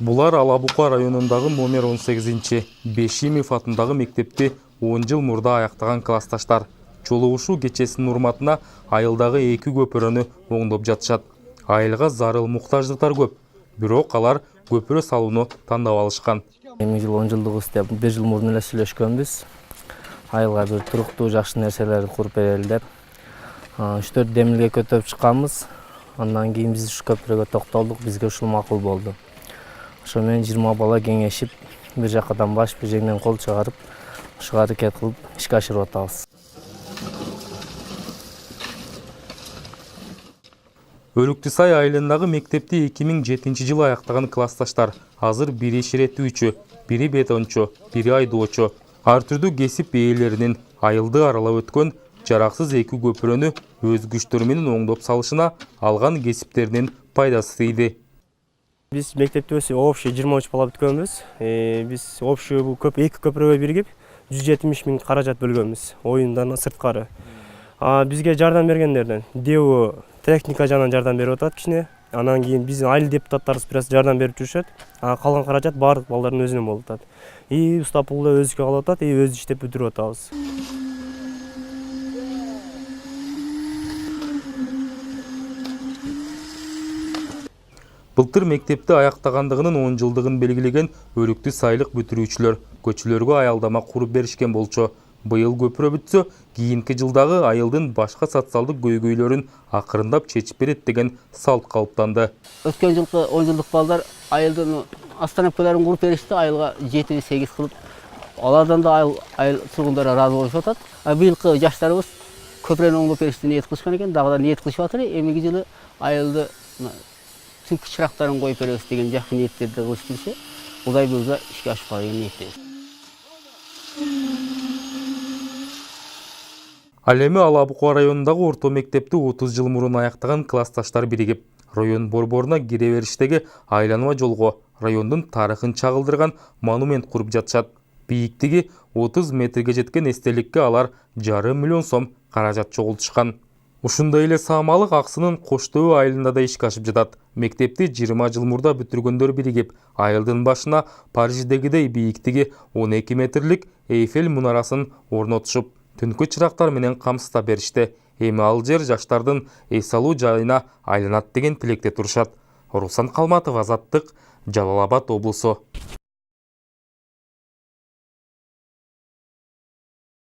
Булар Алабука районундағы номер 18-ci Бешимов атындағы мектепті 10 жыл мурда аяқтаған классташтар. Жолугушуу кечесинин урматына айылдағы 2 көпүрөнү оңдоп жатышат. Айылга зарыл муктаждыктар көп. Бирок алар көпүрө салууну тандап алышкан. Эми жыл 10 жылдыгыбыз деп 1 жыл мурун эле сүйлөшкөнбүз. Айылга бир туруктуу жакшы нерселерди куруп берели деп. 3-4 демилге көтөрүп чыкканбыз. Андан кийин биз ушу көпүрөгө токтолдук, бизге ушул макул болду. Ошо менен 20 бала кеңешип, бир жакадан баш, бир жеңден кол чыгарып, ушуга аракет кылып ишке ашырып атабыз. Өрүктүсай айылындагы мектепти 2007-жылы аяктаган классташтар азыр бири иширетүүчү, бири бетончу, бири айдоочу, ар түрдүү кесип ээлеринин айылды аралап өткөн жараксыз 2 көпүрөнү өз күчтөрү менен оңдоп салышына алган кесиптеринин пайдасы тийди. Biz mektepte общий 23 бала бүткөнбүз. Biz общий бул 2 көпүрөгө биригип 170 000 каражат бөлгөнбүз. Оюндан сырткары. Бизге жардам бергендерден ДЭО техника жагынан жардам берип атат кичине. Анан кийин биздин айыл депутаттарыбыз бираз жардам берип жүрүшөт. Калган каражат баардык балдардын өзүнөн болуп атат. Устап пулду өзүбүзгө калып атат, өз иштеп бүтүрүп атабыз. Былтыр мектепти аяктагандыгынын 10 жылдыгын белгилеген Өрүктүсайлык бүтүрүүчүлөр көчөлөргө аялдама куруп беришкен болчу. Быйыл көпүрө бүтсө, кийинки жылдагы айылдын башка социалдык көйгөйлөрүн акырындап чечип берет деген салт калыптанды. Өткөн жылкы 10 жылдык балдар айылдын остановкаларын куруп беришти, айылга 7-8 кылып. Алардан да айыл тургундары ыраазы болуп атат. Быйылкы жаштарыбыз көпүрөнү оңдоп беришти ниет кылышкан экен, дагы да ниет кылышып атыр. Эмиги жылы айылды түнкү чырактарын коюп беребиз деген жакшы ниеттерди кылышып келиши. Кудай буйрса ишке ашпак деген ниеттебиз. Ал эми Алабука районундагы орто мектепти 30 жыл мурун аяктаган классташтар биригип, район борборуна кире бериштеги айланма жолго райондун тарыхын чагылдырган монумент куруп жатышат. Бийиктиги 30 метрге жеткен эстеликке алар 5,5 миллион сом каражат чогултушкан. Ушундай эле саамалык Аксынын Коштөө айылында да ишке ашып жатат. Мектепти 20 жыл мурда бүтүргөндөр биригип, айылдын башына Париждегидей бийиктиги 12 метрлик Эйфель мунарасын орнотушуп, түнкү чырактар менен камсыздап беришти. Эми ал жер жаштардын эс алуу жайына айланат деген тилекте турушат. Руслан Калматов, Азаттык, Жалал Абад облусу.